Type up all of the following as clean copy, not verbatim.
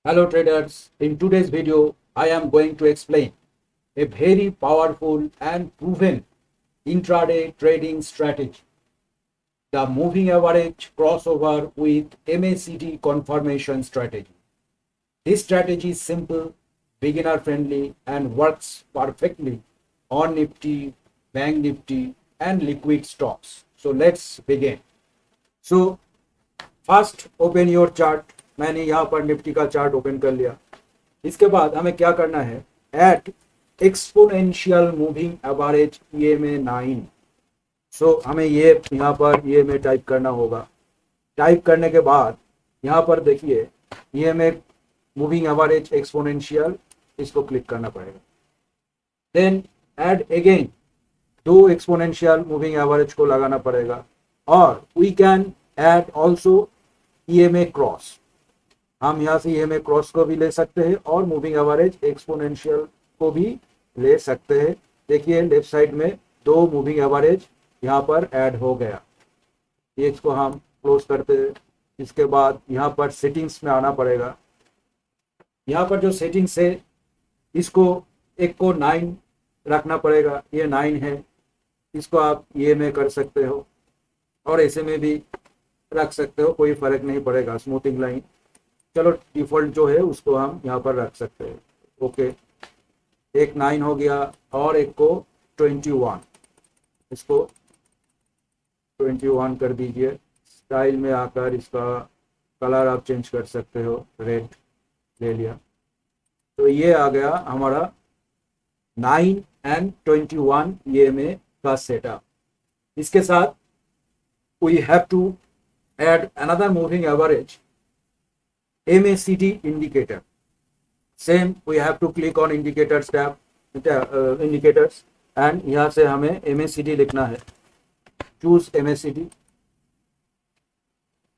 Hello traders, in today's video I am going to explain a very powerful and proven intraday trading strategy, the moving average crossover with MACD confirmation strategy. This strategy is simple, beginner friendly and works perfectly on Nifty, Bank Nifty and liquid stocks. So let's begin. So first open your chart. मैंने यहाँ पर Nifty का chart open कर लिया। इसके बाद हमें क्या करना है, at exponential moving average EMA 9। So हमें ये यहाँ पर ईएमए टाइप करना होगा। टाइप करने के बाद यहाँ पर देखिए ईएमए मूविंग एवरेज एक्सपोनेंशियल, इसको क्लिक करना पड़ेगा। देन ऐड अगेन दो एक्सपोनेंशियल मूविंग एवरेज को लगाना पड़ेगा और we can add also EMA cross. हम यहाँ से ईएमए क्रॉस को भी ले सकते हैं और मूविंग एवरेज एक्सपोनेंशियल को भी ले सकते हैं। देखिए लेफ्ट साइड में दो मूविंग एवरेज यहाँ पर ऐड हो गया। ये इसको हम क्लोज करते हैं। इसके बाद यहाँ पर सेटिंग्स में आना पड़ेगा। यहाँ पर जो सेटिंग्स है इसको एक को 9 रखना पड़ेगा। ये 9 है, इसको आप ईएमए कर सकते हो और ऐसे में भी रख सकते हो, कोई फर्क नहीं पड़ेगा। स्मूथिंग लाइन चलो डिफॉल्ट जो है उसको हम यहाँ पर रख सकते हैं। ओके, एक 9 हो गया और एक को 21, इसको 21 कर दीजिए। स्टाइल में आकर इसका कलर आप चेंज कर सकते हो, रेड ले लिया। तो ये आ गया हमारा 9 एंड 21 ईएमए का सेटअप। इसके साथ we have to add another moving average MACD indicator. Same, we have to click on indicators tab, indicators, and यहाँ से हमें MACD लिखना है। Choose MACD,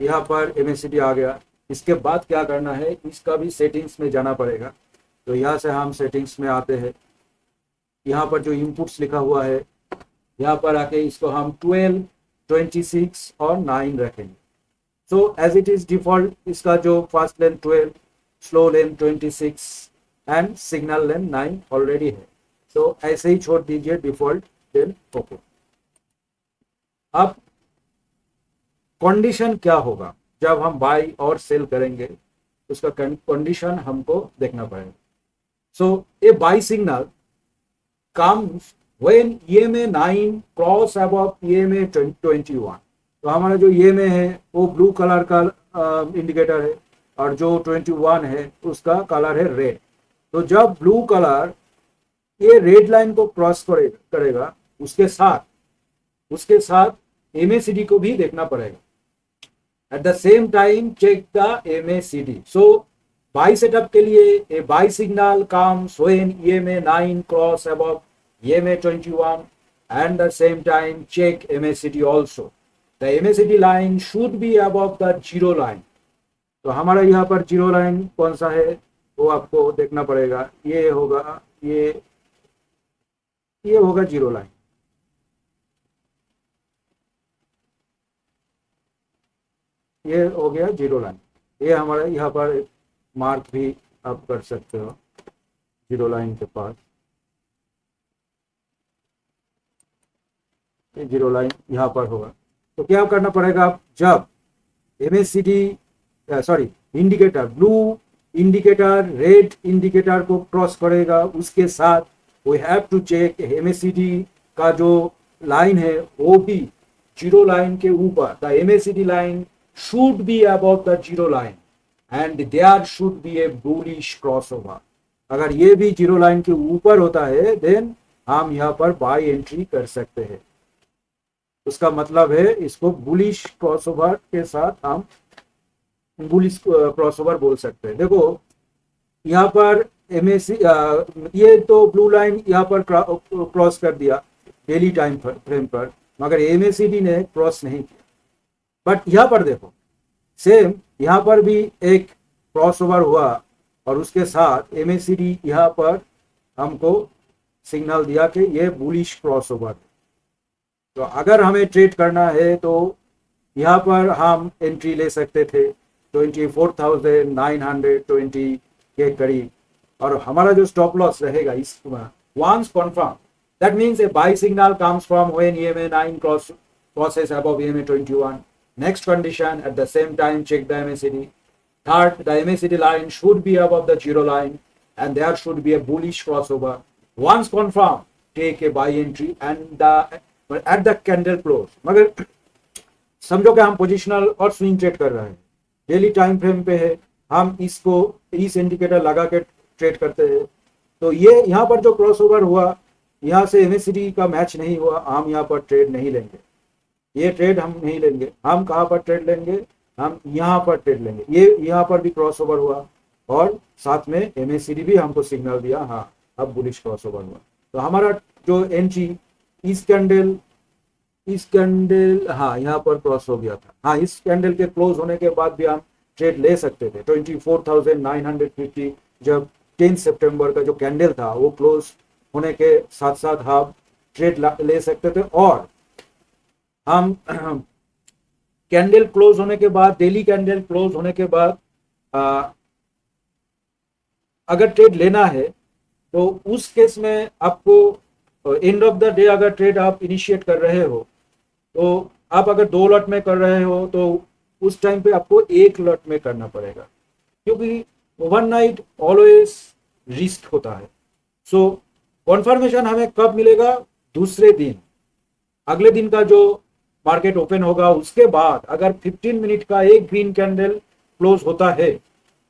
यहाँ पर MACD आ गया। इसके बाद क्या करना है, इसका भी सेटिंग्स में जाना पड़ेगा। तो यहाँ से हम सेटिंग्स में आते हैं। यहाँ पर जो इनपुट्स लिखा हुआ है यहाँ पर आके इसको हम 12, 26 और 9 रखेंगे। So as it is default इसका जो fast length 12, slow length 26 and signal length 9 already है। तो ऐसे ही छोड़ दीजिए डिफॉल्ट, देन ओके। अब कंडीशन क्या होगा जब हम बाई और सेल करेंगे, उसका कंडीशन हमको देखना पड़ेगा। So a buy signal comes when EMA 9 cross above EMA 21। तो हमारा जो EMA है वो ब्लू कलर का इंडिकेटर है और जो 21 है उसका कलर है रेड। तो जब ब्लू कलर ये रेड लाइन को क्रॉस करेगा उसके साथ MACD को भी देखना पड़ेगा। At the same time check the MACD। So buy setup के लिए a buy signal comes when EMA 9 cross above EMA 21 and the same time check MACD also. The MACD line should be above the zero line. तो हमारा यहाँ पर zero line कौन सा है वो आपको देखना पड़ेगा। ये होगा ये होगा जीरो लाइन। ये हो गया जीरो लाइन। ये हमारा यहाँ पर मार्क भी आप कर सकते हो जीरो लाइन के पास। जीरो लाइन यहाँ पर होगा। तो क्या करना पड़ेगा, जब MACD indicator blue indicator red indicator को क्रॉस करेगा उसके साथ we have to check MACD का जो लाइन है वो भी जीरो लाइन के ऊपर। The MACD line should be above the zero line and there should be a bullish crossover. अगर ये भी जीरो लाइन के ऊपर होता है देन हम यहाँ पर बाय एंट्री कर सकते हैं। उसका मतलब है इसको बुलिश क्रॉसओवर के साथ हम बुलिश क्रॉसओवर बोल सकते हैं। देखो यहाँ पर ये तो ब्लू लाइन यहाँ पर क्रॉस कर दिया डेली टाइम फ्रेम पर, मगर MACD ने क्रॉस नहीं किया। बट यहाँ पर देखो सेम यहाँ पर भी एक क्रॉसओवर हुआ और उसके साथ MACD यहाँ पर हमको सिग्नल दिया कि ये बुलिश क्रॉसओवर। तो अगर हमें ट्रेड करना है तो यहाँ पर हम एंट्री ले सकते थे। 24,920 के करीब, और हमारा जो स्टॉप लॉस रहेगा इस once confirm, that means a buy signal comes from when EMA 9 crosses above EMA 21. Next condition, at the same time check the MACD. Third, the MACD line should be above the zero line and there should be a bullish crossover. Once confirmed, take a buy entry and at the candle close. मगर समझो कि हम positional और swing trade कर रहे हैं, daily time frame पे है, हम इसको इस इंडिकेटर लगा के ट्रेड करते हैं, तो ये यहाँ पर जो क्रॉसओवर हुआ, यहाँ से एमएसीडी का मैच नहीं हुआ, हम यहाँ पर ट्रेड नहीं लेंगे, ये ट्रेड हम नहीं लेंगे। हम कहाँ पर ट्रेड लेंगे, हम यहाँ पर ट्रेड लेंगे। ये यहाँ पर भी क्रॉसओवर हुआ और साथ में एमएसीडी भी हमको सिग्नल दिया, हाँ अब बुलिश क्रॉसओवर हुआ, तो हमारा जो एंट्री इस कैंडल हाँ यहाँ पर क्रॉस हो गया था, हाँ इस कैंडल के क्लोज होने के बाद भी हम ट्रेड ले सकते थे। 24,950 जब 10 सितंबर का जो कैंडल था वो क्लोज होने के साथ साथ हम ट्रेड ले सकते थे, और हम कैंडल क्लोज होने के बाद, डेली कैंडल क्लोज होने के बाद अगर ट्रेड लेना है तो उस केस में आपको एंड ऑफ द डे अगर ट्रेड आप इनिशिएट कर रहे हो, तो आप अगर 2 लॉट में कर रहे हो तो उस टाइम पे आपको 1 लॉट में करना पड़ेगा, क्योंकि ओवरनाइट ऑलवेज रिस्क होता है। सो कॉन्फर्मेशन हमें कब मिलेगा, दूसरे दिन, अगले दिन का जो मार्केट ओपन होगा उसके बाद अगर 15 मिनट का एक ग्रीन कैंडल क्लोज होता है,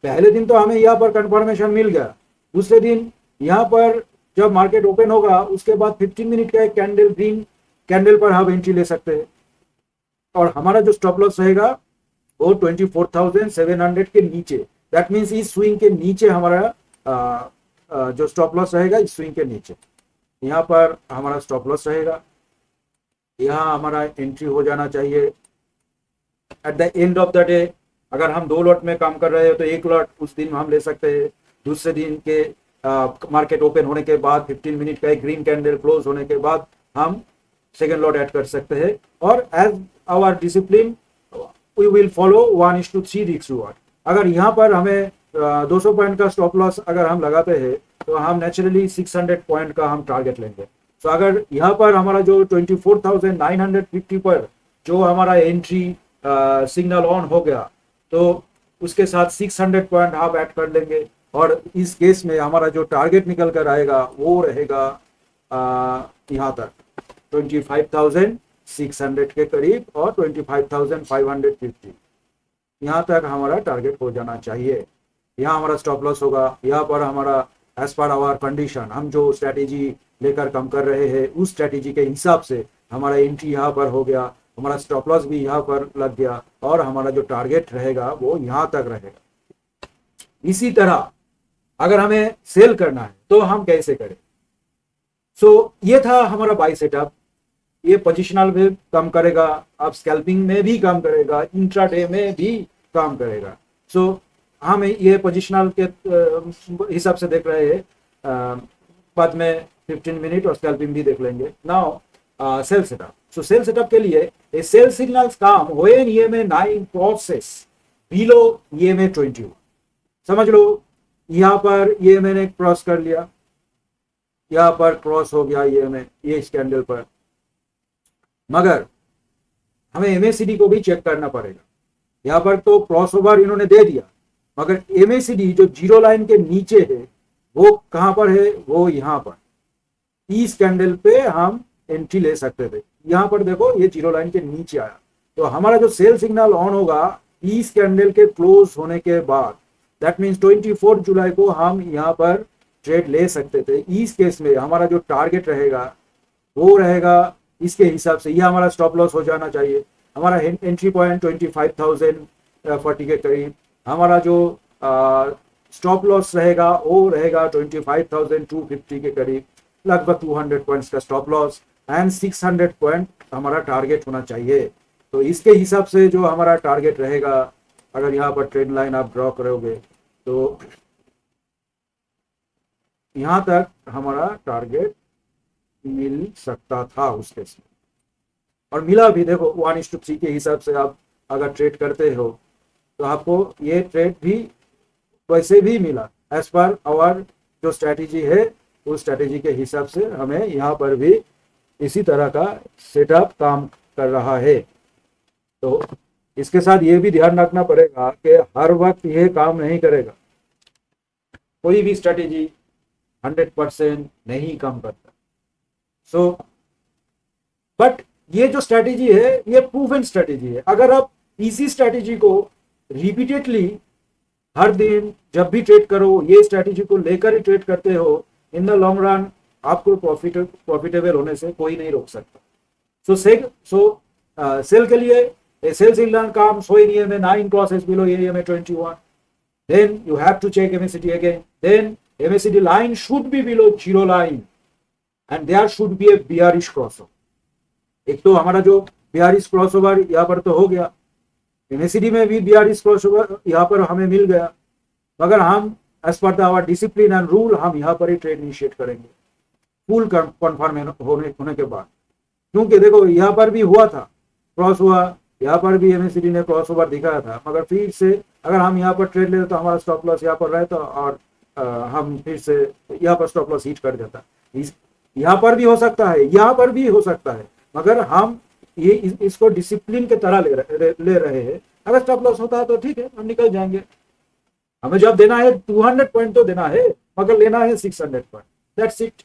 पहले दिन तो हमें यहाँ पर कंफर्मेशन मिल गया, दूसरे दिन यहाँ पर जब मार्केट ओपन होगा उसके बाद 15 मिनट का एक कैंडल, ग्रीन कैंडल पर हम एंट्री ले सकते हैं, और हमारा जो स्टॉप लॉस रहेगा वो 24,700 के नीचे, दैट मीन्स इस स्विंग के नीचे हमारा जो स्टॉप लॉस रहेगा, इस स्विंग के नीचे यहाँ पर हमारा स्टॉप लॉस रहेगा, यहाँ हमारा एंट्री हो जाना चाहिए। At the end of the day अगर हम 2 लॉट में काम कर रहे हो तो 1 लॉट उस दिन हम ले सकते हैं, दूसरे दिन के मार्केट ओपन होने के बाद 15 मिनट का एक ग्रीन कैंडल क्लोज होने के बाद हम सेकेंड लॉट ऐड कर सकते हैं, और as our discipline we will follow 1:3 risk reward. अगर यहाँ पर हमें 200 पॉइंट का स्टॉप लॉस अगर हम लगाते हैं तो हम नेचुरली 600 पॉइंट का हम टारगेट लेंगे। तो अगर यहाँ पर हमारा जो 24,950 पर जो हमारा एंट्री सिग्नल ऑन हो गया, तो उसके साथ 600 पॉइंट हम ऐड कर लेंगे, और इस केस में हमारा जो टारगेट निकल कर आएगा वो रहेगा यहाँ तक 25,600 के करीब, और 25,550 यहाँ तक हमारा टारगेट हो जाना चाहिए। यहाँ हमारा स्टॉप लॉस होगा, यहाँ पर हमारा एज पर आवर कंडीशन, हम जो स्ट्रैटेजी लेकर काम कर रहे हैं उस स्ट्रैटेजी के हिसाब से हमारा एंट्री यहाँ पर हो गया, हमारा स्टॉप लॉस भी यहाँ पर लग गया, और हमारा जो टारगेट रहेगा वो यहाँ तक रहेगा। इसी तरह अगर हमें सेल करना है तो हम कैसे करें। सो ये था हमारा बाय सेटअप, ये पोजिशनल में काम करेगा, आप स्कैल्पिंग में भी काम करेगा, इंट्राडे में भी काम करेगा। सो हम ये पोजिशनल के हिसाब से देख रहे हैं, बाद में 15 मिनट और स्कैल्पिंग भी देख लेंगे। Now sell setup. So sell setup के लिए a sell signals come when EMA 9 crosses below EMA 21। समझ लो यहाँ पर ईएमए ने क्रॉस कर लिया, यहाँ पर क्रॉस हो गया ईएमए ये इस कैंडल पर, मगर हमें एमएसीडी को भी चेक करना पड़ेगा। यहाँ पर तो क्रॉस ओवर इन्होंने दे दिया, मगर एमएसीडी जो जीरो लाइन के नीचे है वो कहां पर है, वो यहाँ पर इस कैंडल पे हम एंट्री ले सकते थे। यहाँ पर देखो ये जीरो लाइन के नीचे आया, तो हमारा जो सेल सिग्नल ऑन होगा इस कैंडल के क्लोज होने के बाद, दैट मीन्स 24 जुलाई को हम यहाँ पर ट्रेड ले सकते थे। इस केस में हमारा जो टारगेट रहेगा वो रहेगा इसके हिसाब से, यह हमारा स्टॉप लॉस हो जाना चाहिए। हमारा एंट्री पॉइंट 25,040 के करीब, हमारा जो स्टॉप लॉस रहेगा वो रहेगा 25,250 के करीब, लगभग 200 पॉइंट्स का स्टॉप लॉस एंड 600 पॉइंट हमारा टारगेट होना चाहिए। तो इसके हिसाब से जो हमारा टारगेट रहेगा, अगर यहाँ पर ट्रेंड लाइन आप ड्रॉ करोगे तो यहाँ तक हमारा टारगेट मिल सकता था उस केस में, और मिला भी। देखो 1:3 के हिसाब से आप अगर ट्रेड करते हो तो आपको ये ट्रेड भी वैसे भी मिला एज पर आवर जो स्ट्रैटेजी है उस स्ट्रैटेजी के हिसाब से हमें यहाँ पर भी इसी तरह का सेटअप काम कर रहा है। तो इसके साथ ये भी ध्यान रखना पड़ेगा कि हर वक्त ये काम नहीं करेगा, कोई भी स्ट्रैटेजी 100% नहीं काम करता। सो बट ये जो स्ट्रैटेजी है ये प्रूवन स्ट्रैटेजी है। अगर आप इसी स्ट्रैटेजी को रिपीटेडली हर दिन जब भी ट्रेड करो ये स्ट्रैटेजी को लेकर ही ट्रेड करते हो, इन द लॉन्ग रन आपको प्रॉफिटेबल होने से कोई नहीं रोक सकता। सेल के लिए a sell signal comes showing EMA 9 crosses below EMA 21, then you have to check MACD again, then MACD line should be below zero line and there should be a bearish crossover। एक तो हमारा जो bearish crossover यहाँ पर तो हो गया, MACD में भी bearish crossover यहाँ पर हमें मिल गया, मगर हम as per our discipline and rule हम यहाँ पर ही ट्रेड इनिशिएट करेंगे फुल कंफर्म होने के बाद। क्योंकि देखो यहाँ पर भी हुआ था, क्रॉस हुआ, यहाँ पर भी MACD ने क्रॉस ओवर दिखाया था, मगर फिर से अगर हम यहाँ पर ट्रेड लेते तो हमारा स्टॉप लॉस यहाँ पर रहता और हम फिर से यहाँ पर स्टॉप लॉस हिट कर देता। यहाँ पर भी हो सकता है, यहाँ पर भी हो सकता है, मगर हम ये इसको डिसिप्लिन के तरह ले रहे हैं। अगर स्टॉप लॉस होता है तो ठीक है, हम निकल जाएंगे। हमें जब देना है 200 पॉइंट तो देना है, मगर लेना है 600 point, that's it.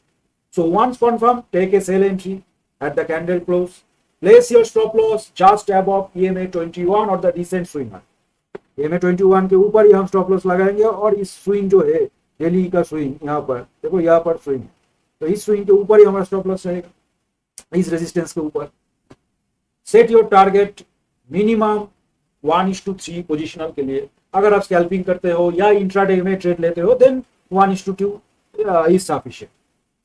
So once confirm take a sell entry at the candle close, place your stop loss just above EMA 21 और the recent swing है। EMA 21 के ऊपर ही हम स्टॉप लॉस लगाएंगे और इस स्विंग जो है डेली का स्विंग, यहाँ पर देखो यहाँ पर स्विंग है, तो इस स्विंग के ऊपर ही हमारा स्टॉप लॉस रहेगा, इस रेजिस्टेंस के ऊपर। Set your target minimum 1:3 positional के लिए। अगर आप स्कैल्पिंग करते हो या इंट्राडे में ट्रेड लेते हो देन 1:2 इज सफिशिएंट।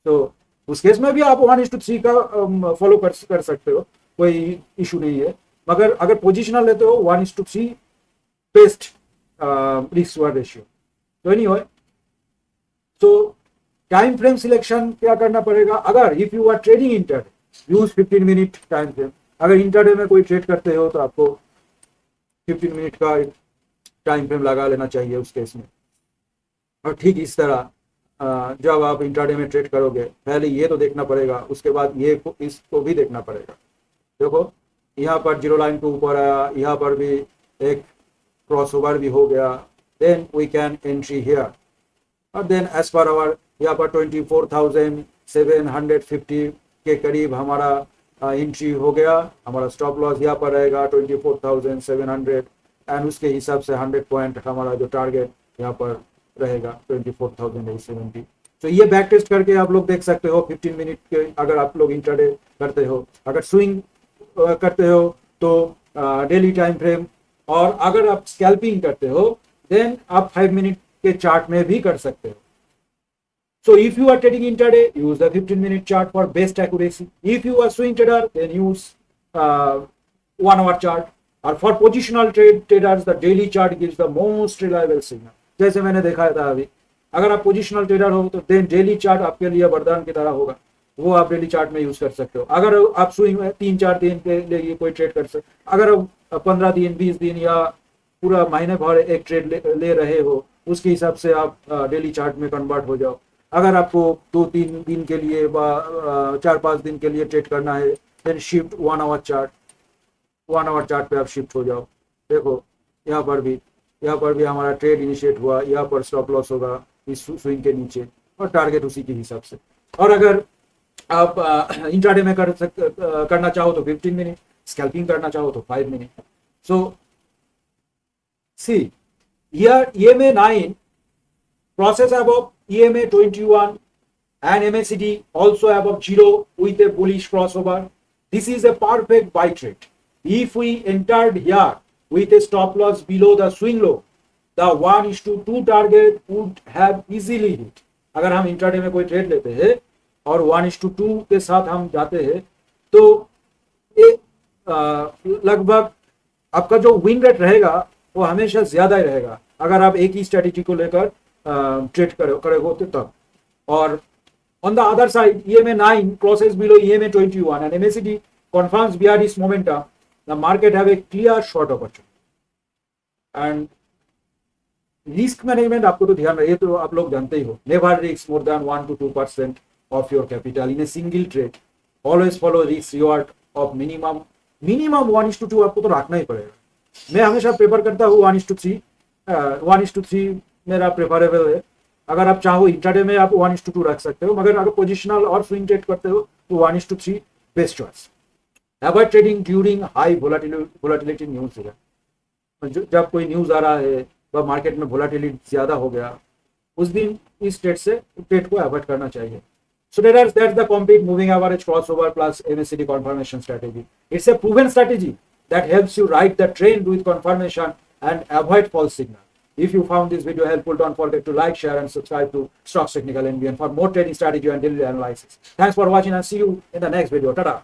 तो उस केस में भी आप 1:3 का फॉलो कर सकते हो, कोई इशू नहीं है। मगर अगर पोजिशनल लेते हो 1:3 बेस्ट रिस्क रेशियो। तो नहीं हो तो टाइम फ्रेम सिलेक्शन क्या करना पड़ेगा। अगर if you are trading intraday use 15 minute time frame. अगर इंटरडे में कोई ट्रेड करते हो तो आपको 15 मिनट का टाइम फ्रेम लगा लेना चाहिए उस केस में। और ठीक इस तरह जब आप इंट्राडे में ट्रेड करोगे पहले ये तो देखना पड़ेगा, उसके बाद ये इसको भी देखना पड़ेगा। देखो यहाँ पर जीरो लाइन के ऊपर आया, यहाँ पर भी एक क्रॉसओवर भी हो गया, then we can entry here. और देन एज पर आवर यहाँ पर 24,750 के करीब हमारा एंट्री हो गया। हमारा स्टॉप लॉस यहाँ पर रहेगा 24,700 एंड उसके हिसाब से 100 पॉइंट हमारा जो टारगेट यहाँ पर रहेगा 24,870। तो ये बैक टेस्ट करके आप लोग देख सकते हो 15 मिनट के। अगर आप लोग इंट्राडे करते हो, अगर स्विंग करते हो तो डेली टाइम फ्रेम, और अगर आप स्कैल्पिंग करते हो देन आप 5 मिनट के चार्ट में भी कर सकते हो। So if you are trading intraday, use the 15-minute chart for best accuracy. If you are swing trader, then use 1 hour chart. और for positional traders, the daily chart gives the most reliable signal. जैसे मैंने दिखाया था अभी, अगर आप positional trader हो तो देन डेली चार्ट आपके लिए वरदान की तरह होगा, वो आप डेली चार्ट में यूज कर सकते हो। अगर आप स्विंग में 3-4 दिन के लिए कोई ट्रेड कर सकते, अगर 15 दिन 20 दिन या पूरा महीने भर एक ट्रेड ले रहे हो, उसके हिसाब से आप डेली चार्ट में कन्वर्ट हो जाओ। अगर आपको 2-3 दिन के लिए 4-5 दिन के लिए ट्रेड करना है then shift 1 hour chart, 1 hour chart पे आप शिफ्ट हो जाओ। देखो यहाँ पर भी हमारा ट्रेड इनिशिएट हुआ, यहाँ पर स्टॉप लॉस होगा इस स्विंग के नीचे और टारगेट उसी के हिसाब से। और अगर आप इंट्राडे में करना चाहो तो 15 मिनट, स्कैल्पिंग करना चाहो तो 5 minute. So see here EMA 9 process above EMA 21 and MACD also above 0 with a bullish crossover. This is a perfect buy trade. If we entered here with a stop loss below the swing low, the 1:2 target would have easily hit. अगर हम intraday में कोई trade लेते हैं और 1:2 के साथ हम जाते हैं तो लगभग आपका जो विन रेट रहेगा वो हमेशा ज्यादा ही रहेगा अगर आप एक ही स्ट्रेटेजी को लेकर ट्रेड करोगे तब। और on the other side, EMA 9 crosses below EMA 21 and MACD confirms bearish momentum, the market have a clear short opportunity. And risk management आपको तो ध्यान रहे, तो आप लोग जानते ही हो, never risk more than 1 to 2% of your capital in a single trade, always follow risk reward of minimum 1:2 आपको तो रखना ही पड़ेगा। मैं हमेशा प्रेफर करता हूँ 1:3, 1:3 मेरा प्रेफरेबल है। अगर आप चाहो इंट्राडे में आप 1:2 रख सकते हो, मगर अगर पोजिशनल और स्विंग ट्रेड करते हो तो 1:3 best choice. Avoid trading during high volatility news है, जब कोई न्यूज आ रहा है वह मार्केट में वोलाटिलिटी ज्यादा हो गया, उस दिन इस ट्रेड को अवॉइड करना चाहिए। So that's the complete moving average crossover plus MACD confirmation strategy. It's a proven strategy that helps you ride the trend with confirmation and avoid false signal. If you found this video helpful, don't forget to like, share, and subscribe to Stocks Technical NBN for more trading strategy and daily analysis. Thanks for watching and see you in the next video. Ta-da!